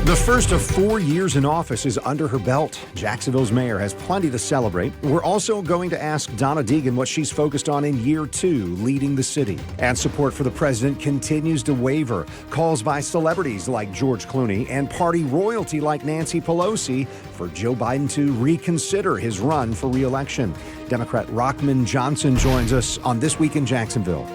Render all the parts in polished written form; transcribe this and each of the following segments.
The first of 4 years in office is under her belt. Jacksonville's mayor has plenty to celebrate. We're also going to ask Donna Deegan what she's focused on in year 2, leading the city. And support for the president continues to waver. Calls by celebrities like George Clooney and party royalty like Nancy Pelosi for Joe Biden to reconsider his run for re-election. Democrat Rahman Johnson joins us on This Week in Jacksonville.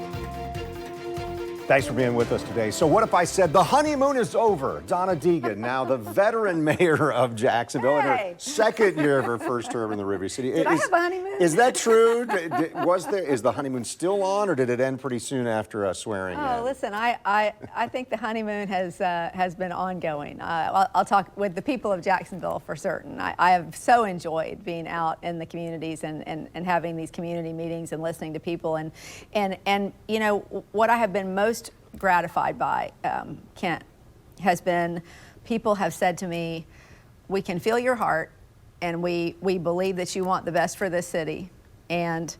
Thanks for being with us today. So what if I said the honeymoon is over? Donna Deegan, now the veteran mayor of Jacksonville, in her second year of her first term in the River City. Did I have a honeymoon? Is that true? Is the honeymoon still on, or did it end pretty soon after swearing in? Oh, listen, I think the honeymoon has been ongoing. I'll talk with the people of Jacksonville for certain. I have so enjoyed being out in the communities and having these community meetings and listening to people. And you know, what I have been most gratified by, Kent, has been people have said to me, we can feel your heart and we believe that you want the best for this city, and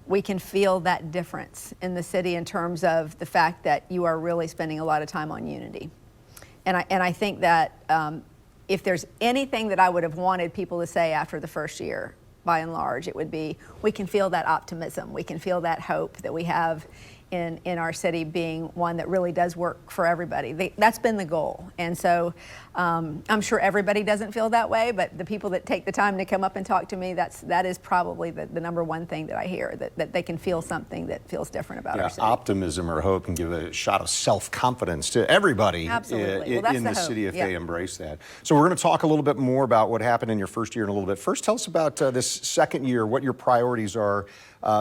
we can feel that difference in the city in terms of the fact that you are really spending a lot of time on unity. And I think that if there's anything that I would have wanted people to say after the first year, by and large, it would be, we can feel that optimism, we can feel that hope that we have in our city being one that really does work for everybody. That's been the goal. And so I'm sure everybody doesn't feel that way, but the people that take the time to come up and talk to me, that is probably the number one thing that I hear, that they can feel something that feels different about our city. Optimism or hope can give a shot of self-confidence to everybody in the city if they embrace that. So we're going to talk a little bit more about what happened in your first year in a little bit. First, tell us about this second year, what your priorities are,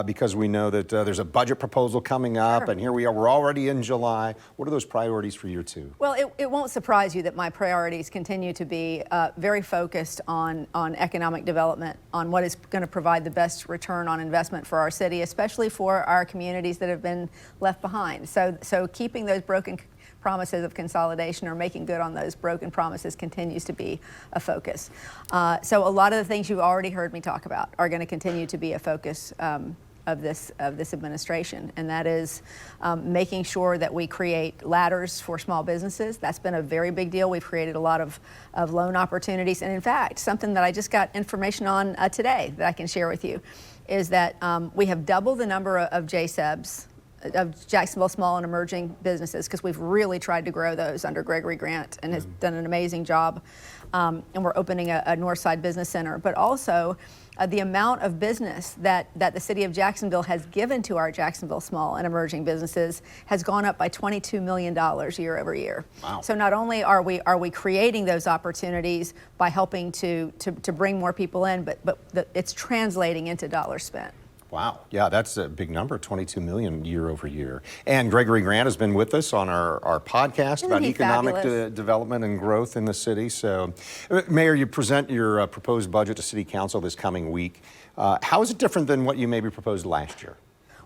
because we know that there's a budget proposal coming up, and here we are, we're already in July. What are those priorities for year 2? Well, it won't surprise you that my priorities continue to be very focused on economic development, on what is going to provide the best return on investment for our city, especially for our communities that have been left behind. So keeping those broken promises of consolidation or making good on those broken promises continues to be a focus. So a lot of the things you've already heard me talk about are going to continue to be a focus of this administration, and that is making sure that we create ladders for small businesses. That's been a very big deal. We've created a lot of loan opportunities, and in fact, something that I just got information on today that I can share with you is that we have doubled the number of JSEBs, of Jacksonville Small and Emerging Businesses, because we've really tried to grow those under Gregory Grant and has done an amazing job. And we're opening a Northside Business Center, but also the amount of business that the city of Jacksonville has given to our Jacksonville Small and Emerging Businesses has gone up by $22 million year over year. Wow. So not only are we creating those opportunities by helping to bring more people in, but it's translating into dollars spent. Wow. Yeah, that's a big number, 22 million year over year. And Gregory Grant has been with us on our podcast about economic development and growth in the city. So, Mayor, you present your proposed budget to City Council this coming week. How is it different than what you maybe proposed last year?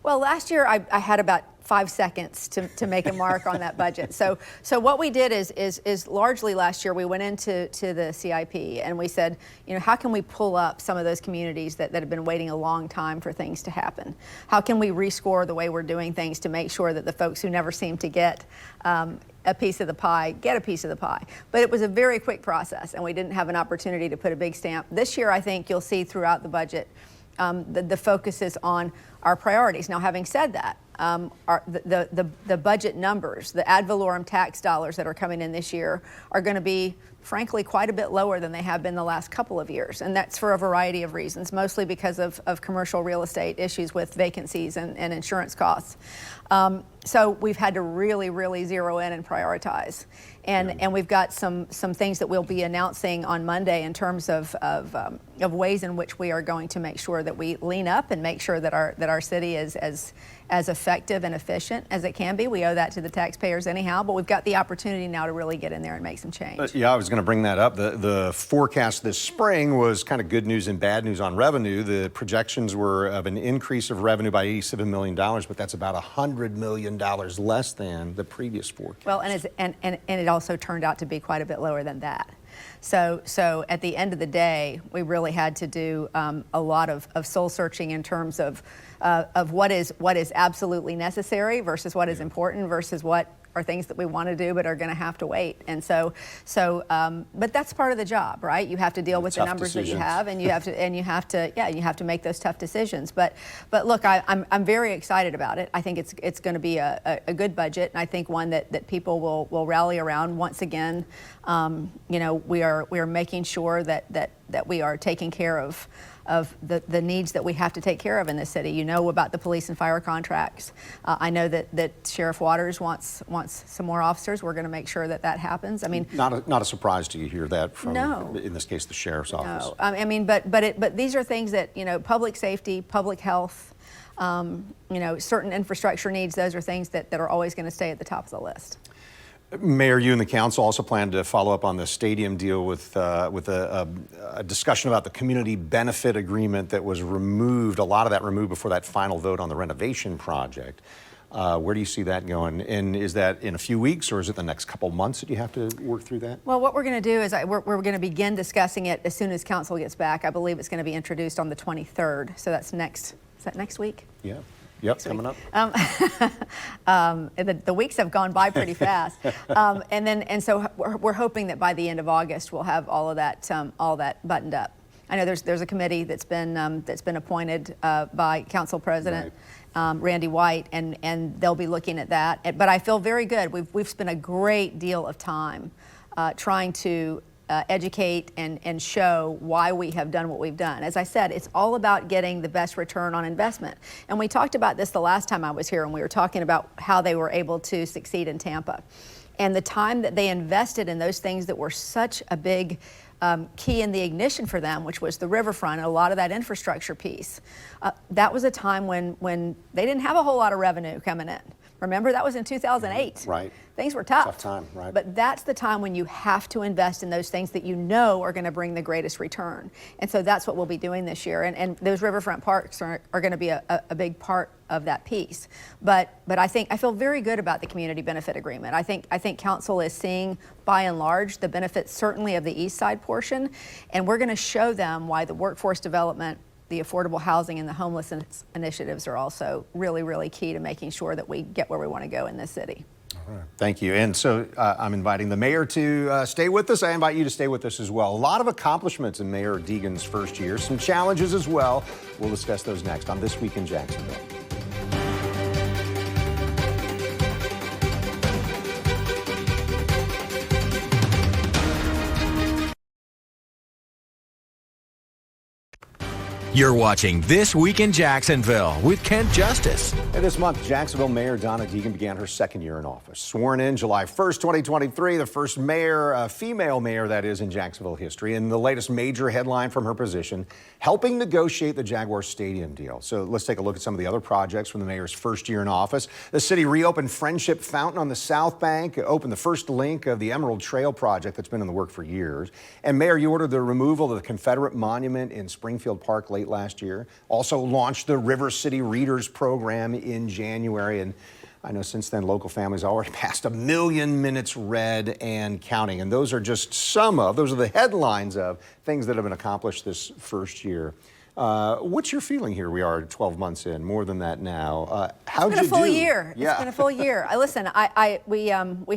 Well, last year I had about 5 seconds to make a mark on that budget. So what we did is largely last year we went into the CIP and we said, you know, how can we pull up some of those communities that have been waiting a long time for things to happen? How can we rescore the way we're doing things to make sure that the folks who never seem to get a piece of the pie get a piece of the pie? But it was a very quick process, and we didn't have an opportunity to put a big stamp. This year, I think you'll see throughout the budget the focus is on our priorities. Now, having said that, the budget numbers, the ad valorem tax dollars that are coming in this year are going to be, frankly, quite a bit lower than they have been the last couple of years. And that's for a variety of reasons, mostly because of commercial real estate issues with vacancies and insurance costs. So we've had to really zero in and prioritize. And we've got some things that we'll be announcing on Monday in terms of ways in which we are going to make sure that we lean up and make sure that our city is as effective and efficient as it can be. We owe that to the taxpayers anyhow, but we've got the opportunity now to really get in there and make some change. Yeah, I was going to bring that up. The forecast this spring was kind of good news and bad news on revenue. The projections were of an increase of revenue by $87 million, but that's about $100 million less than the previous forecast. Well, and it also turned out to be quite a bit lower than that. So at the end of the day, we really had to do a lot of soul searching in terms of what is absolutely necessary versus what is important versus what are things that we want to do but are going to have to wait. And but that's part of the job, right? You have to deal with the numbers that you have, and you have to make those tough decisions. But look, I'm very excited about it. I think it's going to be a good budget, and I think one that people will rally around. Once again, we are making sure that we are taking care of the needs that we have to take care of in this city. You know about the police and fire contracts. I know that Sheriff Waters wants some more officers. We're going to make sure that happens. I mean, not a surprise to you hear that from, no, in this case, the sheriff's office. No, I mean, but these are things that, public safety, public health, certain infrastructure needs. Those are things that are always going to stay at the top of the list. Mayor, you and the council also plan to follow up on the stadium deal with a discussion about the community benefit agreement that was removed, a lot of that removed before that final vote on the renovation project. Where do you see that going? And is that in a few weeks, or is it the next couple months that you have to work through that? Well, what we're going to do is we're going to begin discussing it as soon as council gets back. I believe it's going to be introduced on the 23rd. So that's next week? Yeah. Yep, coming up. The weeks have gone by pretty fast, and so we're hoping that by the end of August we'll have all that buttoned up. I know there's a committee that's been appointed by Council President Randy White, and they'll be looking at that. But I feel very good. We've spent a great deal of time trying to educate and show why we have done what we've done. As I said, it's all about getting the best return on investment. And we talked about this the last time I was here, and we were talking about how they were able to succeed in Tampa. And the time that they invested in those things that were such a big key in the ignition for them, which was the riverfront and a lot of that infrastructure piece. That was a time when they didn't have a whole lot of revenue coming in. Remember, that was in 2008. Right. Things were tough. Tough time, right. But that's the time when you have to invest in those things that you know are going to bring the greatest return. And so that's what we'll be doing this year. And those riverfront parks are going to be a big part of that piece. But I feel very good about the community benefit agreement. I think council is seeing, by and large, the benefits certainly of the east side portion. And we're going to show them why the workforce development, the affordable housing, and the homelessness initiatives are also really, really key to making sure that we get where we want to go in this city. All right. Thank you. And so I'm inviting the mayor to stay with us. I invite you to stay with us as well. A lot of accomplishments in Mayor Deegan's first year, some challenges as well. We'll discuss those next on This Week in Jacksonville. You're watching This Week in Jacksonville with Kent Justice. And this month, Jacksonville Mayor Donna Deegan began her second year in office. Sworn in July 1st, 2023, the first mayor, female mayor that is, in Jacksonville history. And the latest major headline from her position, helping negotiate the Jaguar Stadium deal. So let's take a look at some of the other projects from the mayor's first year in office. The city reopened Friendship Fountain on the South Bank, opened the first link of the Emerald Trail project that's been in the work for years. And Mayor, you ordered the removal of the Confederate Monument in Springfield Park late last year. Also launched the River City Readers program in January. And I know since then local families already passed 1 million minutes read and counting. And those are just those are the headlines of things that have been accomplished this first year. What's your feeling here? We are 12 months in, more than that now. How'd you do? It's been a full year. Yeah. It's been a full year. Listen, we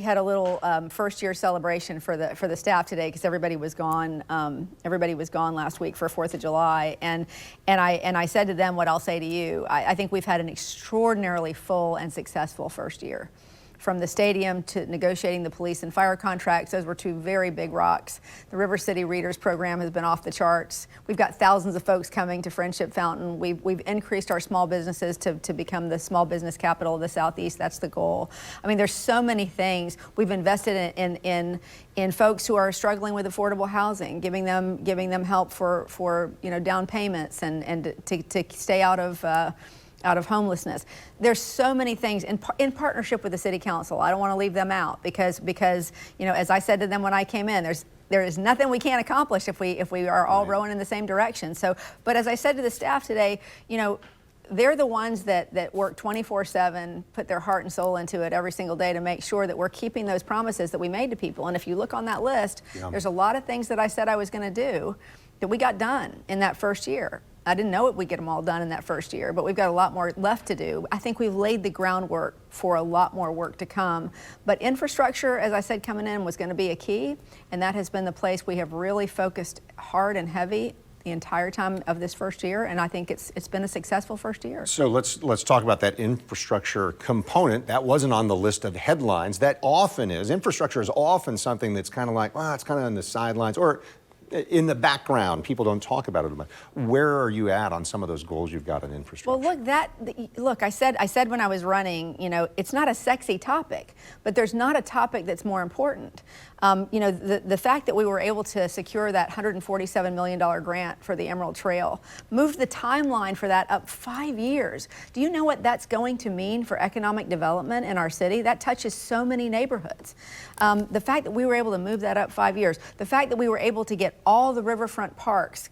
had a little first year celebration for the staff today because everybody was gone. Everybody was gone last week for 4th of July, and I said to them what I'll say to you. I think we've had an extraordinarily full and successful first year. From the stadium to negotiating the police and fire contracts, those were two very big rocks. The River City Readers program has been off the charts. We've got thousands of folks coming to Friendship Fountain. We've increased our small businesses to become the small business capital of the Southeast. That's the goal. I mean, there's so many things. We've invested in folks who are struggling with affordable housing, giving them help for down payments and to stay out of homelessness. There's so many things in partnership with the City Council. I don't want to leave them out because as I said to them when I came in, there is nothing we can't accomplish if we are all rowing in the same direction. So, but as I said to the staff today, they're the ones that work 24/7, put their heart and soul into it every single day to make sure that we're keeping those promises that we made to people. And if you look on that list, there's a lot of things that I said I was going to do that we got done in that first year. I didn't know we'd get them all done in that first year, but we've got a lot more left to do. I think we've laid the groundwork for a lot more work to come. But infrastructure, as I said, coming in was going to be a key, and that has been the place we have really focused hard and heavy the entire time of this first year, and I think it's been a successful first year. So let's talk about that infrastructure component. That wasn't on the list of headlines. That often is. Infrastructure is often something that's kind of like, well, it's kind of on the sidelines or in the background. People don't talk about it much. Where are you at on some of those goals you've got in infrastructure? Well, look, I said when I was running, it's not a sexy topic, but there's not a topic that's more important. The fact that we were able to secure that $147 million grant for the Emerald Trail moved the timeline for that up 5 years. Do you know what that's going to mean for economic development in our city? That touches so many neighborhoods. The fact that we were able to move that up 5 years, the fact that we were able to get all the riverfront parks,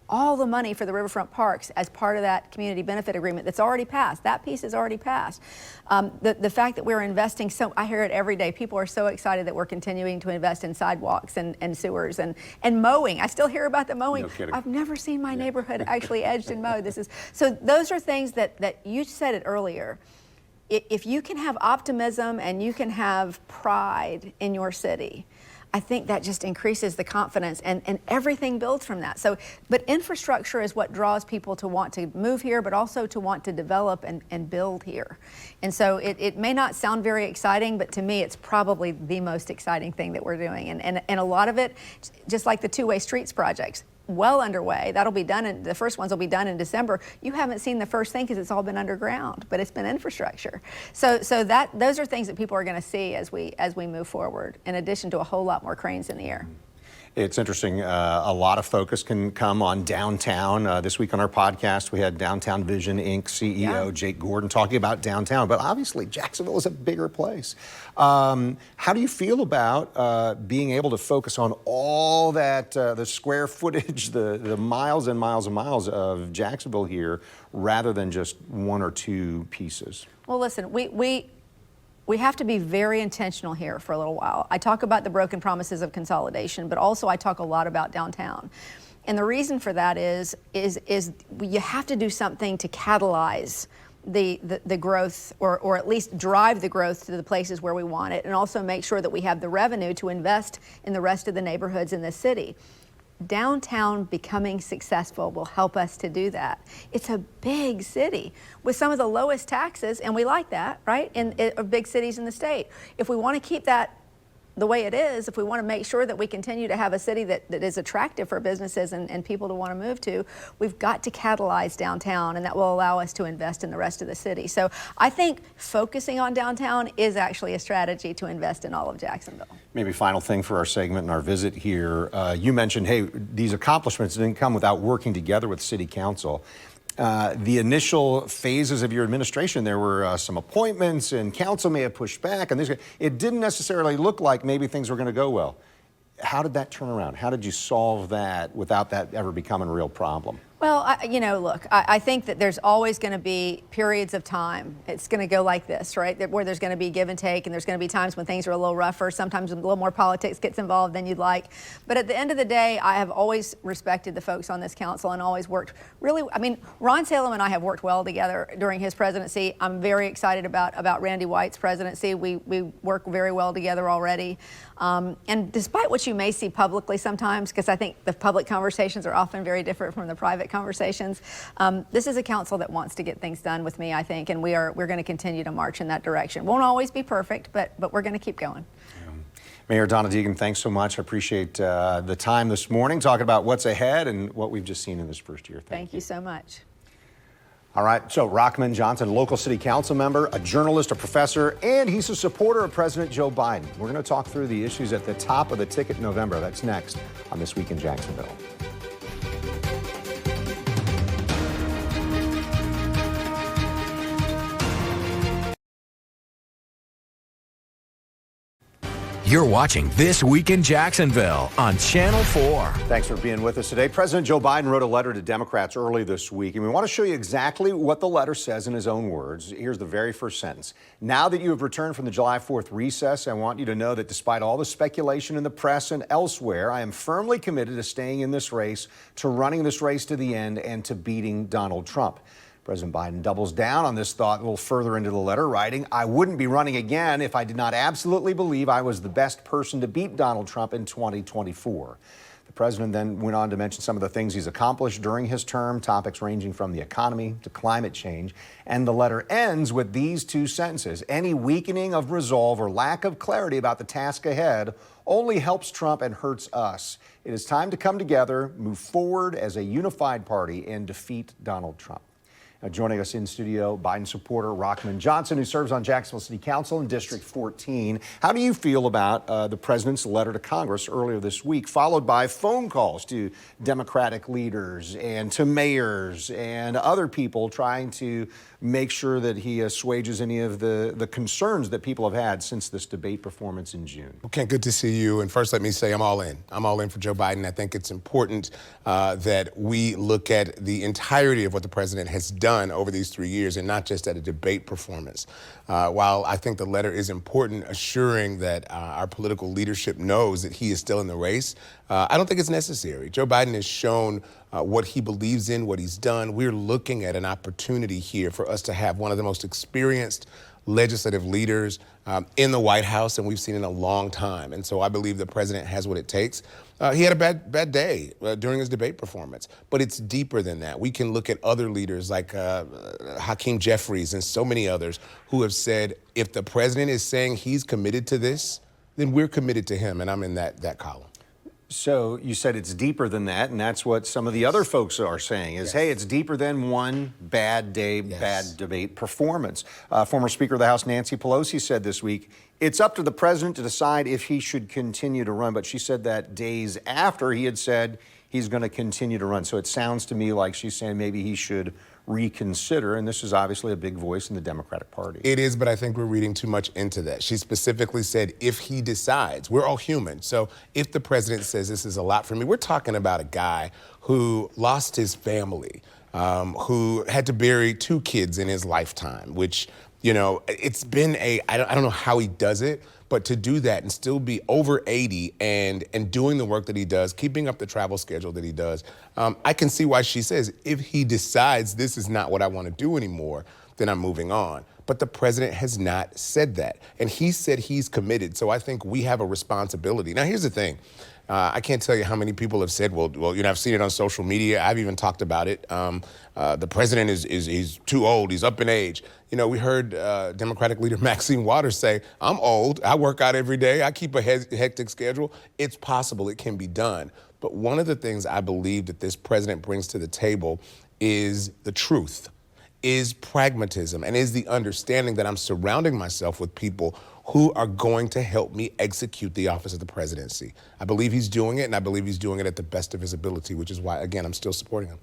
all the money for the riverfront parks as part of that community benefit agreement that's already passed. That piece is already passed. The fact that we're investing I hear it every day. People are so excited that we're continuing to invest in sidewalks and sewers and mowing. I still hear about the mowing. No kidding. I've never seen my neighborhood actually edged and mowed. So those are things that you said it earlier. If you can have optimism and you can have pride in your city, I think that just increases the confidence and everything builds from that. But infrastructure is what draws people to want to move here, but also to want to develop and build here. And so it may not sound very exciting, but to me, it's probably the most exciting thing that we're doing. And a lot of it, just like the two-way streets projects, well underway. That'll be done, the first ones will be done in December. You haven't seen the first thing because it's all been underground, but it's been infrastructure. So those are things that people are going to see as we move forward, in addition to a whole lot more cranes in the air. It's interesting. A lot of focus can come on downtown. This week on our podcast, we had Downtown Vision Inc. CEO Jake Gordon talking about downtown. But obviously, Jacksonville is a bigger place. How do you feel about being able to focus on all that, the square footage, the miles and miles and miles of Jacksonville here, rather than just one or two pieces? Well, listen, we have to be very intentional here for a little while. I talk about the broken promises of consolidation, but also I talk a lot about downtown. And the reason for that is you have to do something to catalyze the growth or at least drive the growth to the places where we want it, and also make sure that we have the revenue to invest in the rest of the neighborhoods in this city. Downtown becoming successful will help us to do that. It's a big city with some of the lowest taxes, and we like that, right, in big cities in the state. If we want to keep that the way it is, if we want to make sure that we continue to have a city that is attractive for businesses and people to want to move to, we've got to catalyze downtown, and that will allow us to invest in the rest of the city. So I think focusing on downtown is actually a strategy to invest in all of Jacksonville. Maybe final thing for our segment and our visit here. You mentioned, hey, these accomplishments didn't come without working together with City Council. The initial phases of your administration, there were some appointments, and council may have pushed back, and it didn't necessarily look like maybe things were going to go well. How did that turn around? How did you solve that without that ever becoming a real problem? Well, look, I think that there's always going to be periods of time. It's going to go like this, right? Where there's going to be give and take, and there's going to be times when things are a little rougher. Sometimes a little more politics gets involved than you'd like. But at the end of the day, I have always respected the folks on this council and always worked really. I mean, Ron Salem and I have worked well together during his presidency. I'm very excited about Randy White's presidency. We work very well together already. And despite what you may see publicly sometimes, because I think the public conversations are often very different from the private conversations, this is a council that wants to get things done with me, I think, and we're going to continue to march in that direction. Won't always be perfect, but we're going to keep going. Yeah. Mayor Donna Deegan, thanks so much. I appreciate the time this morning, talking about what's ahead and what we've just seen in this first year. Thank you so much. All right, so Rahman Johnson, local city council member, a journalist, a professor, and he's a supporter of President Joe Biden. We're going to talk through the issues at the top of the ticket in November. That's next on This Week in Jacksonville. You're watching This Week in Jacksonville on Channel 4. Thanks for being with us today. President Joe Biden wrote a letter to Democrats early this week, and we want to show you exactly what the letter says in his own words. Here's the very first sentence. Now that you have returned from the July 4th recess, I want you to know that despite all the speculation in the press and elsewhere, I am firmly committed to staying in this race, to running this race to the end, and to beating Donald Trump. President Biden doubles down on this thought a little further into the letter, writing, I wouldn't be running again if I did not absolutely believe I was the best person to beat Donald Trump in 2024. The president then went on to mention some of the things he's accomplished during his term, topics ranging from the economy to climate change. And the letter ends with these two sentences. Any weakening of resolve or lack of clarity about the task ahead only helps Trump and hurts us. It is time to come together, move forward as a unified party, and defeat Donald Trump. Joining us in studio, Biden supporter Rahman Johnson, who serves on Jacksonville City Council in District 14. How do you feel about the president's letter to Congress earlier this week, followed by phone calls to Democratic leaders and to mayors and other people trying to make sure that he assuages any of the concerns that people have had since this debate performance in June? Well, Kent, good to see you. And first, let me say I'm all in. I'm all in for Joe Biden. I think it's important that we look at the entirety of what the president has done over these 3 years and not just at a debate performance. While I think the letter is important, assuring that our political leadership knows that he is still in the race, I don't think it's necessary. Joe Biden has shown what he believes in, what he's done. We're looking at an opportunity here for us to have one of the most experienced legislative leaders in the White House, and we've seen in a long time. And so I believe the president has what it takes. He had a bad day during his debate performance, but it's deeper than that. We can look at other leaders like Hakeem Jeffries and so many others who have said, if the president is saying he's committed to this, then we're committed to him, and I'm in that column. So you said it's deeper than that, and that's what some of the other folks are saying is, hey, it's deeper than one bad day, bad debate performance. Former Speaker of the House Nancy Pelosi said this week, it's up to the president to decide if he should continue to run. But she said that days after he had said he's going to continue to run. So it sounds to me like she's saying maybe he should reconsider, and this is obviously a big voice in the Democratic Party. It is, but I think we're reading too much into that. She specifically said, if he decides, we're all human. So if the president says this is a lot for me, we're talking about a guy who lost his family, who had to bury 2 kids in his lifetime, which, you know, it's been I don't know how he does it, but to do that and still be over 80 and doing the work that he does, keeping up the travel schedule that he does, I can see why she says, if he decides this is not what I want to do anymore, then I'm moving on. But the president has not said that. And he said he's committed. So I think we have a responsibility. Now, here's the thing. I can't tell you how many people have said, well, you know, I've seen it on social media. I've even talked about it. The president is too old. He's up in age. You know, we heard Democratic leader Maxine Waters say, I'm old. I work out every day. I keep a hectic schedule. It's possible it can be done. But one of the things I believe that this president brings to the table is the truth, is pragmatism, and is the understanding that I'm surrounding myself with people who are going to help me execute the office of the presidency. I believe he's doing it, and I believe he's doing it at the best of his ability, which is why, again, I'm still supporting him.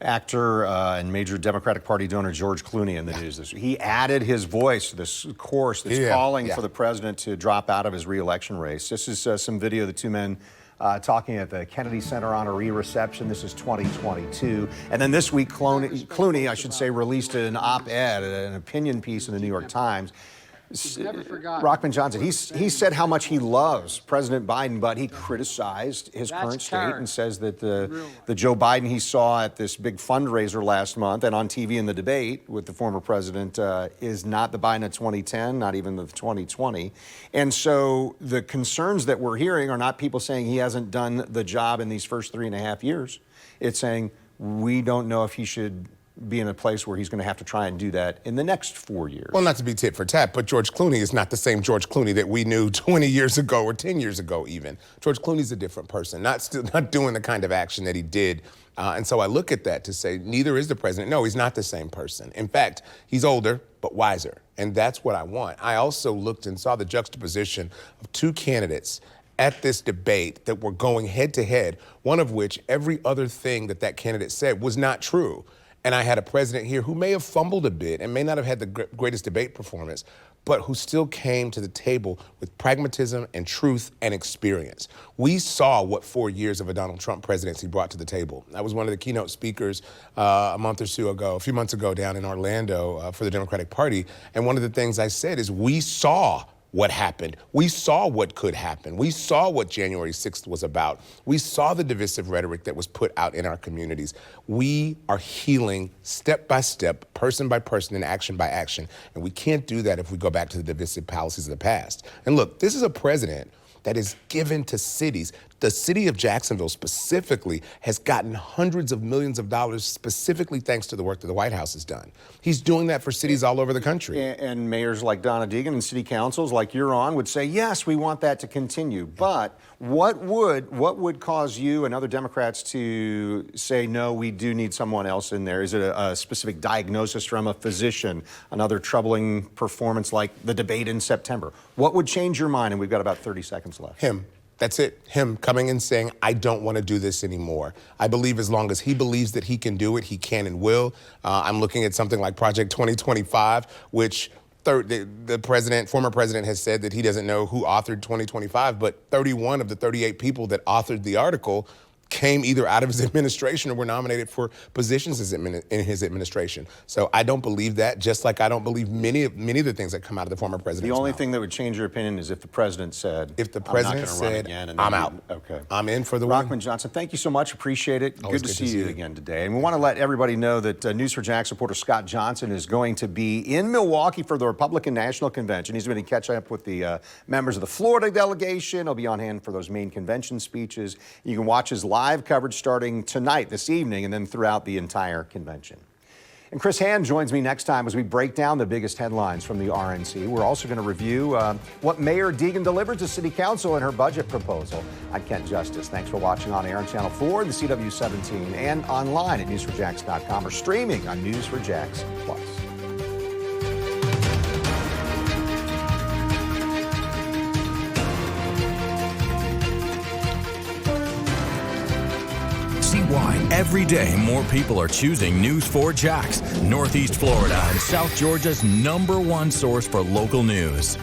Actor and major Democratic Party donor George Clooney in the news this week. He added his voice to this chorus that's calling for the president to drop out of his reelection race. This is some video of the two men talking at the Kennedy Center honoree reception. This is 2022. And then this week, Clooney, I should say, released an op-ed, an opinion piece in the New York Times. Rahman Johnson, he said how much he loves President Biden, but he criticized his current state and says that the Joe Biden he saw at this big fundraiser last month and on TV in the debate with the former president is not the Biden of 2010, not even the 2020. And so the concerns that we're hearing are not people saying he hasn't done the job in these first 3.5 years. It's saying we don't know if he should be in a place where he's going to have to try and do that in the next 4 years. Well, not to be tit for tat, but George Clooney is not the same George Clooney that we knew 20 years ago or 10 years ago even. George Clooney's a different person, not doing the kind of action that he did. And so I look at that to say neither is the president. No, he's not the same person. In fact, he's older, but wiser. And that's what I want. I also looked and saw the juxtaposition of 2 candidates at this debate that were going head to head, one of which every other thing that candidate said was not true. And I had a president here who may have fumbled a bit and may not have had the greatest debate performance, but who still came to the table with pragmatism and truth and experience. We saw what 4 years of a Donald Trump presidency brought to the table. I was one of the keynote speakers a few months ago down in Orlando for the Democratic Party, and one of the things I said is we saw what happened. We saw what could happen. We saw what January 6th was about. We saw the divisive rhetoric that was put out in our communities. We are healing step by step, person by person, and action by action. And we can't do that if we go back to the divisive policies of the past. And look, this is a president that is given to cities. The city of Jacksonville specifically has gotten hundreds of millions of dollars specifically thanks to the work that the White House has done. He's doing that for cities all over the country. And mayors like Donna Deegan and city councils like you're on would say, yes, we want that to continue. But what would cause you and other Democrats to say, no, we do need someone else in there? Is it a specific diagnosis from a physician, another troubling performance like the debate in September? What would change your mind? And we've got about 30 seconds left. Him. That's it. Him coming and saying, I don't want to do this anymore. I believe as long as he believes that he can do it, he can and will. I'm looking at something like Project 2025, which the former president has said that he doesn't know who authored 2025, but 31 of the 38 people that authored the article came either out of his administration or were nominated for positions in his administration. So I don't believe that, just like I don't believe many of the things that come out of the former president. The only thing that would change your opinion is if the president said, if the president said, I'm out. Okay. I'm in for the win. Rahman Johnson, thank you so much. Appreciate it. Always good to see you again today. And we want to let everybody know that News4Jax reporter Scott Johnson is going to be in Milwaukee for the Republican National Convention. He's going to catch up with the members of the Florida delegation. He'll be on hand for those main convention speeches. You can watch his live coverage starting tonight, this evening, and then throughout the entire convention. And Chris Hand joins me next time as we break down the biggest headlines from the RNC. We're also going to review what Mayor Deegan delivered to City Council in her budget proposal. I'm Kent Justice. Thanks for watching on air on Channel 4, the CW17, and online at news4jax.com or streaming on News4Jax Plus. See why every day more people are choosing News4Jax, Northeast Florida and South Georgia's #1 source for local news.